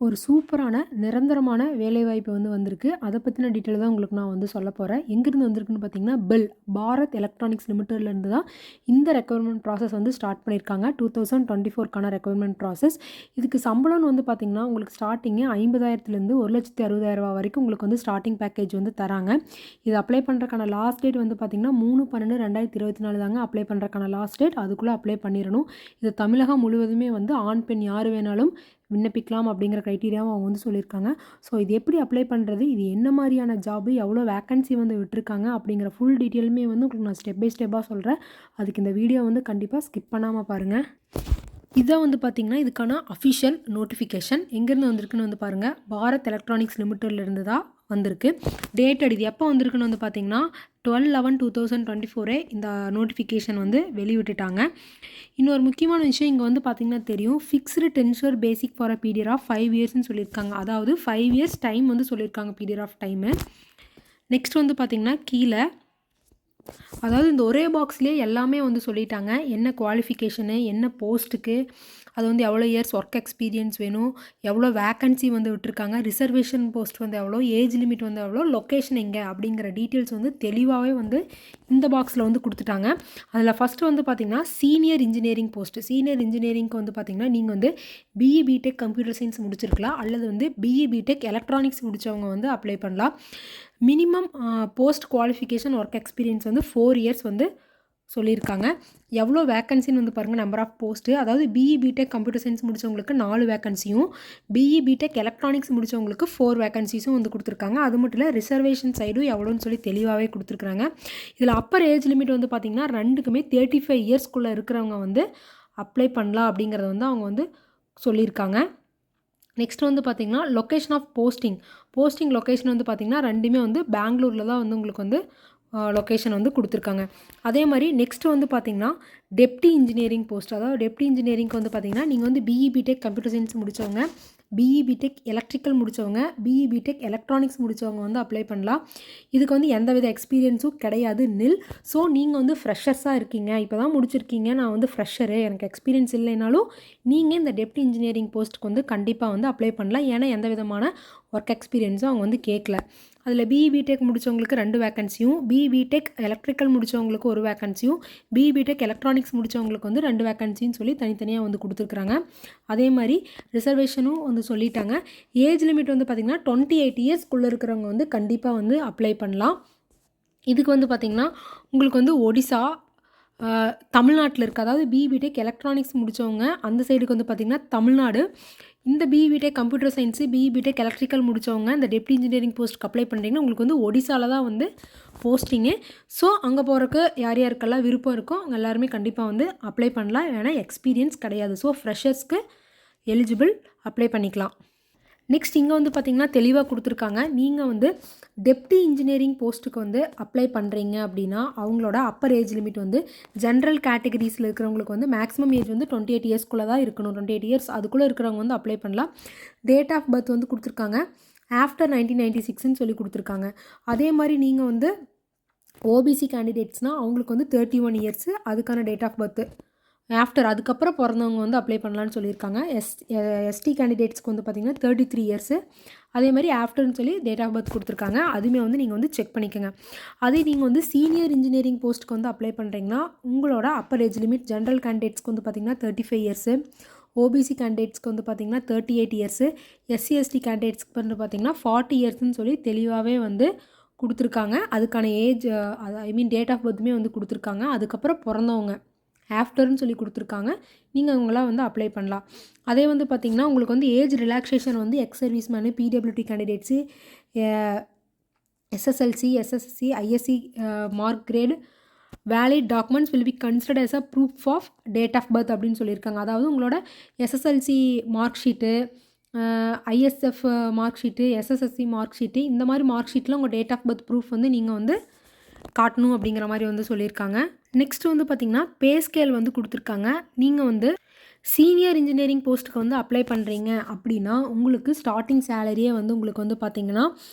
ஒரு சூப்பரான நிரந்தரமான வேலைவாய்ப்பு வந்திருக்கு. அத பத்தின டீட்டெயில் தான் உங்களுக்கு நான் சொல்ல போறேன். எங்கேருந்து வந்திருக்குன்னு பார்த்தீங்கன்னா, பெல் பாரத் எலக்ட்ரானிக்ஸ் லிமிட்டெட்லேருந்து தான் இந்த ரெக்ரூட்மென்ட் ப்ராசஸ் ஸ்டார்ட் பண்ணியிருக்காங்க. 2024க்கான ரெக்ரூட்மென்ட் ப்ராசஸ். இதுக்கு சம்பளம்னு பார்த்தீங்கன்னா, உங்களுக்கு ஸ்டார்ட்டிங்கே 50,000லேருந்து ரூ. 1,60,000 வரைக்கும் உங்களுக்கு ஸ்டார்ட்டிங் பேக்கேஜ் தராங்க. இது அப்ளை பண்ணுறதுக்கான லாஸ்ட் டேட் பார்த்தீங்கன்னா, 3/12/2024 தாங்க அப்ளை பண்ணுறதுக்கான லாஸ்ட் டேட். அதுக்குள்ளே அப்ளை பண்ணிடணும். இது தமிழகம் முழுவதுமே ஆண், பெண் யார் வேணாலும் விண்ணப்பிக்கலாம் அப்படிங்கிற க்ரைட்டீரியாவும் அவங்க சொல்லியிருக்காங்க. ஸோ இது எப்படி அப்ளை பண்ணுறது, இது என்ன மாதிரியான ஜாபு, எவ்வளோ வேக்கன்சி விட்டுருக்காங்க அப்படிங்கிற ஃபுல் டீட்டெயிலுமே உங்களுக்கு நான் ஸ்டெப் பை ஸ்டெப்பாக சொல்கிறேன். அதுக்கு இந்த வீடியோ கண்டிப்பாக ஸ்கிப் பண்ணாமல் பாருங்கள். இதான் பார்த்தீங்கன்னா இதுக்கான அஃபிஷியல் நோட்டிஃபிகேஷன் எங்கேருந்து வந்திருக்குன்னு பாருங்கள். பாரத் எலக்ட்ரானிக்ஸ் லிமிட்டட்லேருந்து தான் வந்திருக்கு. டேட்டட் இது எப்போ வந்திருக்குன்னு பார்த்தீங்கன்னா 12/11/2024 இந்த நோட்டிஃபிகேஷன் வெளிவிட்டுட்டாங்க. இன்னொரு முக்கியமான விஷயம் இங்கே பார்த்தீங்கன்னா தெரியும், fixed tenure basis for a period of 5 இயர்ஸ்ன்னு சொல்லியிருக்காங்க. அதாவது 5 இயர்ஸ் டைம் சொல்லியிருக்காங்க, பீரியட் ஆஃப் டைமு. நெக்ஸ்ட் பார்த்தீங்கன்னா கீழே, அதாவது இந்த ஒரே பாக்ஸ்லேயே எல்லாமே சொல்லிட்டாங்க. என்ன குவாலிஃபிகேஷனு, என்ன போஸ்ட்டுக்கு, அது எவ்வளோ இயர்ஸ் ஒர்க் எக்ஸ்பீரியன்ஸ் வேணும், எவ்வளோ வேக்கன்சி விட்டுருக்காங்க, ரிசர்வேஷன் போஸ்ட் எவ்வளோ, ஏஜ் லிமிட் எவ்வளோ, லொக்கேஷன் எங்கே அப்படிங்கிற டீட்டெயில்ஸ் தெளிவாகவே இந்த பாக்ஸில் கொடுத்துட்டாங்க. அதில் ஃபஸ்ட்டு பார்த்திங்கன்னா சீனியர் இன்ஜினியரிங் போஸ்ட். சீனியர் இன்ஜினியரிங்க்கு பார்த்திங்கன்னா நீங்கள் பிஇ பிடெக் கம்ப்யூட்டர் சயின்ஸ் முடிச்சிருக்கலாம், அல்லது பிஇ பிடெக் எலக்ட்ரானிக்ஸ் முடித்தவங்க அப்ளை பண்ணலாம். Minimum post qualification work experience 4 years சொல்லியிருக்காங்க. எவ்வளோ வேக்கன்சின்னு பாருங்கள், நம்பர் ஆஃப் போஸ்ட்டு. அதாவது பிஇ பிடெக் கம்ப்யூட்டர் சயின்ஸ் முடித்தவங்களுக்கு 4 வேக்கன்சியும், பிஇ பிடெக் எலக்ட்ரானிக்ஸ் முடித்தவங்களுக்கு 4 வேக்கன்சிஸும் கொடுத்துருக்காங்க. அது மட்டும் இல்லை, ரிசர்வேஷன் சைடும் எவ்வளோன்னு சொல்லி தெளிவாகவே கொடுத்துருக்குறாங்க. இதில் அப்பர் ஏஜ் லிமிட் பார்த்திங்கன்னா ரெண்டுக்குமே 35 இயர்ஸ்க்குள்ளே இருக்கிறவங்க அப்ளை பண்ணலாம் அப்படிங்கிறத அவங்க சொல்லியிருக்காங்க. நெக்ஸ்ட் பார்த்திங்கன்னா லொக்கேஷன் ஆஃப் போஸ்டிங் லொக்கேஷன் பார்த்திங்கன்னா ரெண்டுமே பெங்களூரில் தான் உங்களுக்கு லொக்கேஷன் கொடுத்துருக்காங்க. அதே மாதிரி நெக்ஸ்ட் பார்த்திங்கன்னா டெப்டி இன்ஜினியரிங் போஸ்ட். அதாவது டெப்டி இன்ஜினியரிங்க்கு பார்த்திங்கன்னா நீங்கள் பிஇ பிடெக் கம்ப்யூட்டர் சயின்ஸ் முடித்தவங்க, பிஇ பிடெக் எலக்ட்ரிக்கல் முடித்தவங்க, பிஇ பிடெக் எலக்ட்ரானிக்ஸ் முடித்தவங்க அப்ளை பண்ணலாம். இதுக்கு எந்தவித எக்ஸ்பீரியன்ஸும் கிடையாது, நில். ஸோ நீங்கள் ஃப்ரெஷர்ஸாக இருக்கீங்க, இப்போ தான் முடிச்சிருக்கீங்க, நான் ஃப்ரெஷரு, எனக்கு எக்ஸ்பீரியன்ஸ் இல்லைனாலும் நீங்கள் இந்த டெப்டி இன்ஜினியரிங் போஸ்ட்டுக்கு கண்டிப்பாக அப்ளை பண்ணலாம். ஏன்னா எந்த விதமான ஒர்க் எக்ஸ்பீரியன்ஸும் அவங்க கேட்கல. அதில் பிஇ பிடெக் முடித்தவங்களுக்கு 2 வேக்கன்சியும், பிஇ பிடெக் எலக்ட்ரிக்கல் முடித்தவங்களுக்கு 1 வேக்கன்சியும், பிஇ பிடெக் எலக்ட்ரானிக்ஸ் முடித்தவங்களுக்கு 2 வேக்கன்சின்னு சொல்லி தனித்தனியாக கொடுத்துருக்குறாங்க. அதே மாதிரி ரிசர்வேஷனும் சொல்லிட்டாங்க. ஏஜ் லிமிட் பார்த்திங்கன்னா 28 இயர்ஸ்க்குள்ளே இருக்கிறவங்க கண்டிப்பாக அப்ளை பண்ணலாம். இதுக்கு பார்த்திங்கன்னா உங்களுக்கு ஒடிசா, தமிழ்நாட்டில் இருக்குது. அதாவது பிஇ பிடெக் எலக்ட்ரானிக்ஸ் முடித்தவங்க அந்த சைடுக்கு பார்த்திங்கன்னா தமிழ்நாடு. இந்த BE BTech computer science, BE BTech electrical முடித்தவங்க இந்த டெப்டி இன்ஜினியரிங் போஸ்ட்டுக்கு அப்ளை பண்ணுறீங்கன்னா உங்களுக்கு ஒடிசாவில் தான் போஸ்டிங்கு. ஸோ அங்கே போகிறக்கு யார் யாருக்கெல்லாம் விருப்பம் இருக்கோ அவங்க எல்லாருமே கண்டிப்பாக அப்ளை பண்ணலாம். ஏன்னா எக்ஸ்பீரியன்ஸ் கிடையாது. ஸோ ஃப்ரெஷர்ஸ்க்கு எலிஜிபிள், அப்ளை பண்ணிக்கலாம். நெக்ஸ்ட் இங்கே பார்த்திங்கன்னா தெளிவாக கொடுத்துருக்காங்க. நீங்கள் டெப்டி இன்ஜினியரிங் போஸ்ட்டுக்கு அப்ளை பண்ணுறீங்க அப்படின்னா அவங்களோட அப்பர் ஏஜ் லிமிட் ஜென்ரல் கேட்டகரிஸில் இருக்கிறவங்களுக்கு மேக்ஸிமம் ஏஜ் 28 இயர்ஸ்க்குள்ளே தான் இருக்கணும். 28 இயர்ஸ் அதுக்குள்ளே இருக்கிறவங்க அப்ளை பண்ணலாம். டேட் ஆஃப் பர்த் கொடுத்துருக்காங்க ஆஃப்டர் 1996ன்னு சொல்லி கொடுத்துருக்காங்க. அதே மாதிரி நீங்கள் ஓபிசி கேண்டிடேட்ஸ்னால் அவங்களுக்கு 31 இயர்ஸு அதுக்கான டேட் ஆஃப் பர்த்து. ஆஃப்டர் அதுக்கப்புறம் பிறந்தவங்க அப்ளை பண்ணலான்னு சொல்லியிருக்காங்க. எஸ்டி கேண்டிடேட்ஸ்க்கு பார்த்திங்கன்னா 33 இயர்ஸு. அதே மாதிரி ஆஃப்டர்னு சொல்லி டேட் ஆஃப் பர்த் கொடுத்துருக்காங்க. அதுவுமே நீங்கள் செக் பண்ணிக்கோங்க. அதே நீங்கள் சீனியர் இன்ஜினியரிங் போஸ்ட்டுக்கு அப்ளை பண்ணுறீங்கன்னா உங்களோட அப்பர் ஏஜ் லிமிட் ஜென்ரல் கேண்டிடேட்ஸ்க்கு பார்த்திங்கன்னா 35 இயர்ஸு, ஓபிசி கேண்டிடேட்ஸ்க்கு பார்த்திங்கன்னா 38 இயர்ஸு, எஸ்சி எஸ்டி கேண்டிடேட்ஸ்க்கு பார்த்திங்கன்னா 40 இயர்ஸ்ன்னு சொல்லி தெளிவாகவே கொடுத்துருக்காங்க. அதுக்கான ஏஜ் டேட் ஆஃப் பர்த்துமே கொடுத்துருக்காங்க. அதுக்கப்புறம் பிறந்தவங்க ஆஃப்டர்னு சொல்லி கொடுத்துருக்காங்க. நீங்கள் அவங்களாம் அப்ளை பண்ணலாம். அதே பார்த்திங்கன்னா உங்களுக்கு age relaxation ex service man, PWD candidates, SSLC, SSC, ISC mark grade valid documents will be considered as a proof of date of birth அப்படின்னு சொல்லியிருக்காங்க. அதாவது உங்களோட SSLC mark sheet, ISF mark sheet, SSSC mark sheet, இந்த மாதிரி mark ஷீட்டில் உங்கள் date of birth proof நீங்கள் காட்டணும் அப்படிங்கிற மாதிரி சொல்லியிருக்காங்க. நெக்ஸ்ட் பார்த்திங்கன்னா பே ஸ்கேல் கொடுத்துருக்காங்க. நீங்கள் சீனியர் இன்ஜினியரிங் போஸ்ட்டுக்கு அப்ளை பண்ணுறீங்க அப்படின்னா உங்களுக்கு ஸ்டார்டிங் சேலரியே உங்களுக்கு பார்த்திங்கன்னா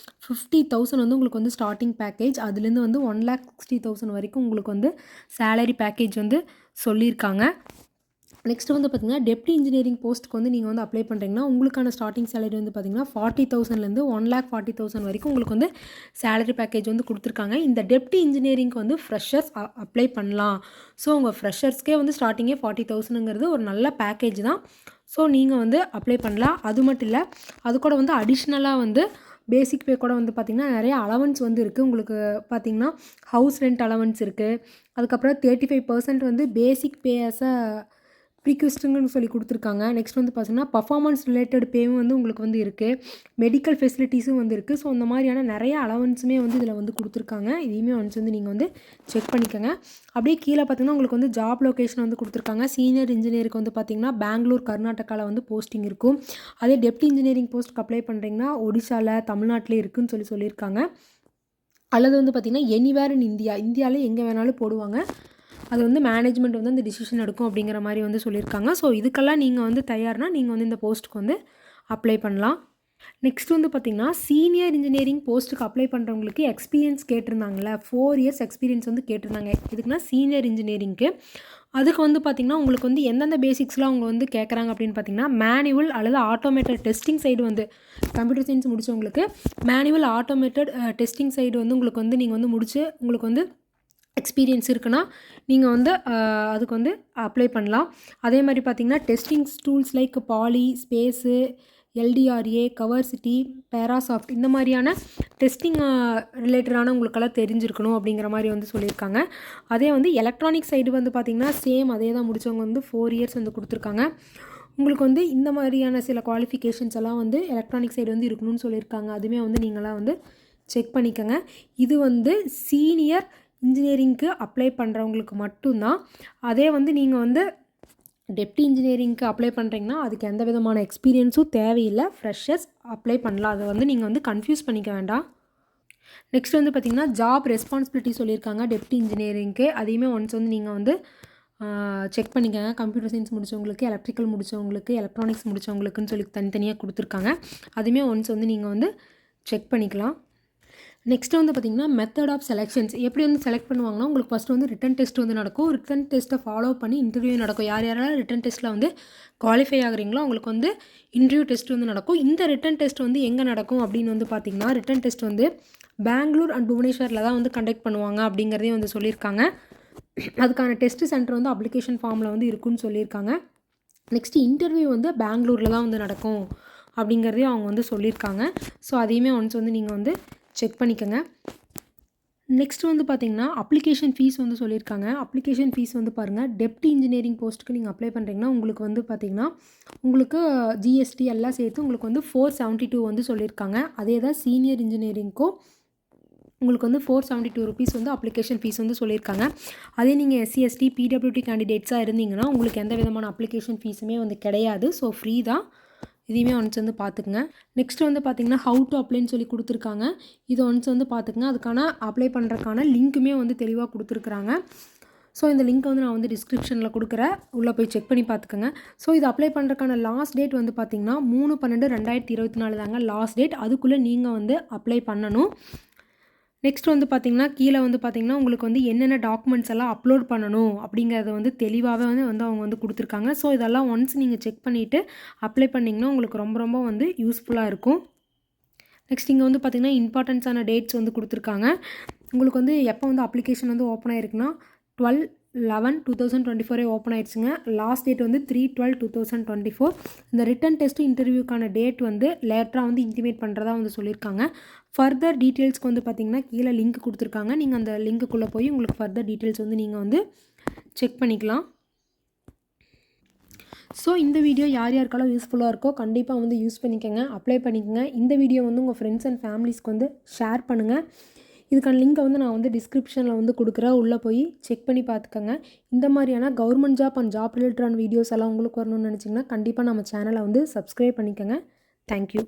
50,000 உங்களுக்கு ஸ்டார்டிங் பேக்கேஜ். அதுலேருந்து 1,60,000 வரைக்கும் உங்களுக்கு சேலரி பேக்கேஜ் சொல்லியிருக்காங்க. நெக்ஸ்ட் வந்து பார்த்திங்கன்னா டெப்டி இன்ஜினியரிங் போஸ்ட்டுக்கு வந்து நீங்கள் வந்து அப்ளை பண்ணுறீங்கன்னா உங்களுக்கான ஸ்டார்டிங் சேலரி வந்து பார்த்திங்கன்னா 40,000லேருந்து 1,40,000 வரைக்கும் உங்களுக்கு வந்து சேலரி பேக்கேஜ் வந்து கொடுத்துருக்காங்க. இந்த டெப்டி இன்ஜினியரிங்க்கு வந்து ஃப்ரெஷர்ஸ் அப்ளை பண்ணலாம். ஸோ உங்கள் ஃப்ரெஷர்ஸ்க்கே வந்து ஸ்டார்டிங்கே 40,000ங்கிறது ஒரு நல்ல பேக்கேஜ் தான். ஸோ நீங்கள் வந்து அப்ளை பண்ணலாம். அது மட்டும் இல்லை, அது கூட வந்து அடிஷ்னலாக வந்து பேசிக் பே கூட வந்து பார்த்திங்கன்னா நிறைய அலவன்ஸ் வந்து இருக்குது. உங்களுக்கு பார்த்திங்கன்னா ஹவுஸ் ரெண்ட் அலவன்ஸ் இருக்குது. அதுக்கப்புறம் 35% வந்து பேசிக் பே ஆஸ் அ ப்ரீக்வெஸ்ட்டுங்கன்னு சொல்லி கொடுத்துருக்காங்க. நெக்ஸ்ட் வந்து பார்த்தீங்கன்னா பர்ஃபார்மன்ஸ் ரிலேட்டட் பேவும் வந்து உங்களுக்கு வந்து இருக்குது. மெடிக்கல் ஃபெசிலிட்டிஸும் வந்து இருக்குது. ஸோ அந்த மாதிரியான நிறைய அலவன்ஸுமே வந்து இதில் வந்து கொடுத்துருக்காங்க. இதையுமே ஒன்ஸ் வந்து நீங்கள் வந்து செக் பண்ணிக்கோங்க. அப்படியே கீழே பார்த்தீங்கன்னா உங்களுக்கு வந்து ஜாப் லொக்கேஷன் வந்து கொடுத்துருக்காங்க. சீனியர் இன்ஜினியருக்கு வந்து பார்த்திங்கன்னா பெங்களூர் கர்நாடகாவில் வந்து போஸ்டிங் இருக்கும். அதே டெப்டி இன்ஜினியரிங் போஸ்ட்டுக்கு அப்ளை பண்ணுறீங்கன்னா ஒடிசாவில் தமிழ்நாட்டில் இருக்குதுன்னு சொல்லியிருக்காங்க. அல்லது வந்து பார்த்திங்கன்னா எனிவேர் இன் இந்தியாவில் எங்கே வேணாலும் போடுவாங்க. அது வந்து மேனேஜ்மெண்ட் வந்து அந்த டிசிஷன் எடுக்கும் அப்படிங்கிற மாதிரி வந்து சொல்லியிருக்காங்க. ஸோ இதுக்கெல்லாம் நீங்கள் வந்து தயார்னா நீங்கள் வந்து இந்த போஸ்ட்டுக்கு வந்து அப்ளை பண்ணலாம். நெக்ஸ்ட் வந்து பார்த்திங்கன்னா சீனியர் இன்ஜினியரிங் போஸ்ட்டுக்கு அப்ளை பண்ணுறவங்களுக்கு எக்ஸ்பீரியன்ஸ் கேட்டிருந்தாங்களே, 4 இயர்ஸ் எக்ஸ்பீரியன்ஸ் வந்து கேட்டிருந்தாங்க. இதுக்குன்னா சீனியர் இன்ஜினியரிங்க்கு. அதுக்கு வந்து பார்த்திங்கன்னா உங்களுக்கு வந்து எந்தெந்த பேசிக்ஸ்லாம் அவங்க வந்து கேட்குறாங்க அப்படின்னு பார்த்திங்கன்னா மேனுவல் அல்லது ஆட்டோமேட்டட் டெஸ்டிங் சைடு வந்து கம்ப்யூட்டர் சயின்ஸ் முடித்தவங்களுக்கு மேனுவல் ஆட்டோமேட்டட் டெஸ்டிங் சைடு வந்து உங்களுக்கு வந்து நீங்கள் வந்து முடித்து உங்களுக்கு வந்து எக்ஸ்பீரியன்ஸ் இருக்குன்னா நீங்கள் வந்து அதுக்கு வந்து அப்ளை பண்ணலாம். அதே மாதிரி பார்த்திங்கன்னா testing tools like Polyspace, LDRA, Coverity, Parasoft இந்த மாதிரியான டெஸ்டிங் ரிலேட்டடான உங்களுக்கெல்லாம் தெரிஞ்சிருக்கணும் அப்படிங்கிற மாதிரி வந்து சொல்லியிருக்காங்க. அதே வந்து எலக்ட்ரானிக் சைடு வந்து பார்த்திங்கன்னா சேம் அதே தான் முடித்தவங்க வந்து 4 இயர்ஸ் வந்து கொடுத்துருக்காங்க. உங்களுக்கு வந்து இந்த மாதிரியான சில குவாலிஃபிகேஷன்ஸ் எல்லாம் வந்து எலக்ட்ரானிக் சைடு வந்து இருக்கணும்னு சொல்லியிருக்காங்க. அதுவுமே வந்து நீங்களாம் வந்து செக் பண்ணிக்கோங்க. இது வந்து சீனியர் இன்ஜினியரிங்க்கு அப்ளை பண்ணுறவங்களுக்கு மட்டும்தான். அதே வந்து நீங்கள் வந்து டெப்டி இன்ஜினியரிங்க்கு அப்ளை பண்ணுறீங்கன்னா அதுக்கு எந்த விதமான எக்ஸ்பீரியன்ஸும் தேவையில்லை. ஃப்ரெஷர்ஸ் அப்ளை பண்ணலாம். அதை வந்து நீங்கள் வந்து கன்ஃபியூஸ் பண்ணிக்க வேண்டாம். நெக்ஸ்ட் வந்து பார்த்திங்கன்னா ஜாப் ரெஸ்பான்சிபிலிட்டி சொல்லியிருக்காங்க டெப்டி இன்ஜினியரிங்க்கு. அதையுமே ஒன்ஸ் வந்து நீங்கள் வந்து செக் பண்ணிக்கோங்க. கம்ப்யூட்டர் சயின்ஸ் முடித்தவங்களுக்கு, எலக்ட்ரிக்கல் முடித்தவங்களுக்கு, எலக்ட்ரானிக்ஸ் முடித்தவங்களுக்குன்னு சொல்லி தனித்தனியாக கொடுத்துருக்காங்க. அதுவுமே ஒன்ஸ் வந்து நீங்கள் வந்து செக் பண்ணிக்கலாம். நெக்ஸ்ட்டு வந்து பார்த்திங்கன்னா மெத்தட் ஆஃப் செலெக்ஷன்ஸ் எப்படி வந்து செலக்ட் பண்ணுவாங்கன்னா உங்களுக்கு ஃபஸ்ட்டு வந்து ரிட்டன் டெஸ்ட் வந்து நடக்கும். ரிட்டன் டெஸ்ட்டை ஃபாலோ பண்ணி இன்டர்வியூ நடக்கும். யாரெல்லாம் ரிட்டன் டெஸ்ட்டில் வந்து குவாலிஃபை ஆகுறீங்களோ அவங்களுக்கு வந்து இன்டர்வியூ டெஸ்ட் வந்து நடக்கும். இந்த ரிட்டன் டெஸ்ட் வந்து எங்கே நடக்கும் அப்படின்னு வந்து பார்த்திங்கன்னா ரிட்டன் டெஸ்ட் வந்து பெங்களூர் அண்ட் புவனேஸ்வரில் தான் வந்து கண்டக்ட் பண்ணுவாங்க அப்படிங்கிறதே வந்து சொல்லியிருக்காங்க. அதுக்கான டெஸ்ட் சென்டர் வந்து அப்ளிகேஷன் ஃபார்மில் வந்து இருக்குன்னு சொல்லியிருக்காங்க. நெக்ஸ்ட்டு இன்டர்வியூ வந்து பெங்களூரில் தான் வந்து நடக்கும் அப்படிங்கிறதையும் அவங்க வந்து சொல்லியிருக்காங்க. ஸோ அதையுமே ஒன்ஸ் வந்து நீங்கள் வந்து செக் பண்ணிக்கோங்க. நெக்ஸ்ட் வந்து பார்த்திங்கன்னா அப்ளிகேஷன் ஃபீஸ் வந்து சொல்லியிருக்காங்க. அப்ளிகேஷன் ஃபீஸ் வந்து பாருங்கள், டெப்டி இன்ஜினியரிங் போஸ்ட்டுக்கு நீங்கள் அப்ளை பண்ணுறீங்கன்னா உங்களுக்கு வந்து பார்த்திங்கன்னா உங்களுக்கு ஜிஎஸ்டி எல்லாம் சேர்த்து உங்களுக்கு வந்து 472 வந்து சொல்லியிருக்காங்க. அதே தான் சீனியர் இன்ஜினியரிங்க்கும் உங்களுக்கு வந்து 472 ருபீஸ் வந்து அப்ளிகேஷன் ஃபீஸ் வந்து சொல்லியிருக்காங்க. அதே நீங்கள் எஸ்சி எஸ்டி பிடபிள்யூடி கேண்டிடேட்ஸாக இருந்தீங்கன்னா உங்களுக்கு எந்த விதமான அப்ளிகேஷன் ஃபீஸுமே வந்து கிடையாது. ஸோ ஃப்ரீ தான். இதையுமே ஒன்ஸ் வந்து பார்த்துக்குங்க. நெக்ஸ்ட் வந்து பார்த்திங்கன்னா ஹவு டு அப்ளைன்னு சொல்லி கொடுத்துருக்காங்க. இது ஒன்ஸ் வந்து பார்த்துக்குங்க. அதுக்கான அப்ளை பண்ணுறதுக்கான லிங்க்குமே வந்து தெளிவாக கொடுத்துருக்குறாங்க. ஸோ இந்த லிங்க் வந்து நான் வந்து டிஸ்கிரிப்ஷனில் கொடுக்குறேன். உள்ளே போய் செக் பண்ணி பார்த்துக்கோங்க. ஸோ இது அப்ளை பண்ணுறதுக்கான லாஸ்ட் டேட் வந்து பார்த்திங்கன்னா 3/12/2024 தாங்க லாஸ்ட் டேட். அதுக்குள்ளே நீங்கள் வந்து அப்ளை பண்ணணும். நெக்ஸ்ட் வந்து பார்த்திங்கன்னா கீழே வந்து பார்த்திங்கன்னா உங்களுக்கு வந்து என்னென்ன டாக்குமெண்ட்ஸ் எல்லாம் அப்லோட் பண்ணணும் அப்படிங்கிறத வந்து தெளிவாகவே வந்து அவங்க வந்து கொடுத்துருக்காங்க. ஸோ இதெல்லாம் ஒன்ஸ் நீங்கள் செக் பண்ணிவிட்டு அப்ளை பண்ணிங்கன்னா உங்களுக்கு ரொம்ப வந்து யூஸ்ஃபுல்லாக இருக்கும். நெக்ஸ்ட் இங்கே வந்து பார்த்திங்கன்னா இம்பார்ட்டன்ஸான டேட்ஸ் வந்து கொடுத்துருக்காங்க. உங்களுக்கு வந்து எப்போ வந்து அப்ளிகேஷன் வந்து ஓப்பன் ஆகிருக்குன்னா 12/11/2024 ஓப்பன் ஆயிடுச்சுங்க. லாஸ்ட் டேட் வந்து 3/12/2024. இந்த ரிட்டன் டெஸ்ட்டு இன்டர்வியூக்கான டேட் வந்து லேட்டராக வந்து இன்டிமேட் பண்ணுறதா வந்து சொல்லியிருக்காங்க. ஃபர்தர் டீட்டெயில்ஸ்க்கு வந்து பார்த்திங்கன்னா கீழே லிங்க் கொடுத்துருக்காங்க. நீங்கள் அந்த லிங்க்குள்ளே போய் உங்களுக்கு ஃபர்தர் டீட்டெயில்ஸ் வந்து நீங்கள் வந்து செக் பண்ணிக்கலாம். ஸோ இந்த வீடியோ யார் யாருக்கெல்லாம் யூஸ்ஃபுல்லாக இருக்கோ கண்டிப்பாக வந்து யூஸ் பண்ணிக்கோங்க, அப்ளை பண்ணிக்கோங்க. இந்த வீடியோ வந்து உங்கள் ஃப்ரெண்ட்ஸ் அண்ட் ஃபேமிலிஸ்க்கு வந்து ஷேர் பண்ணுங்கள். இதுக்கான லிங்க்கை வந்து நான் வந்து டிஸ்கிரிப்ஷனில் வந்து கொடுக்குறேன். உள்ளே போய் செக் பண்ணி பார்த்துக்கோங்க. இந்த மாதிரியான கவர்மெண்ட் ஜாப் அண்ட் ஜாப் ரிலேட்டடான வீடியோஸ் எல்லாம் உங்களுக்கு வரணும்னு நினச்சிங்கன்னா கண்டிப்பாக நம்ம சேனலை வந்து சப்ஸ்கிரைப் பண்ணிக்கோங்க. தேங்க்யூ.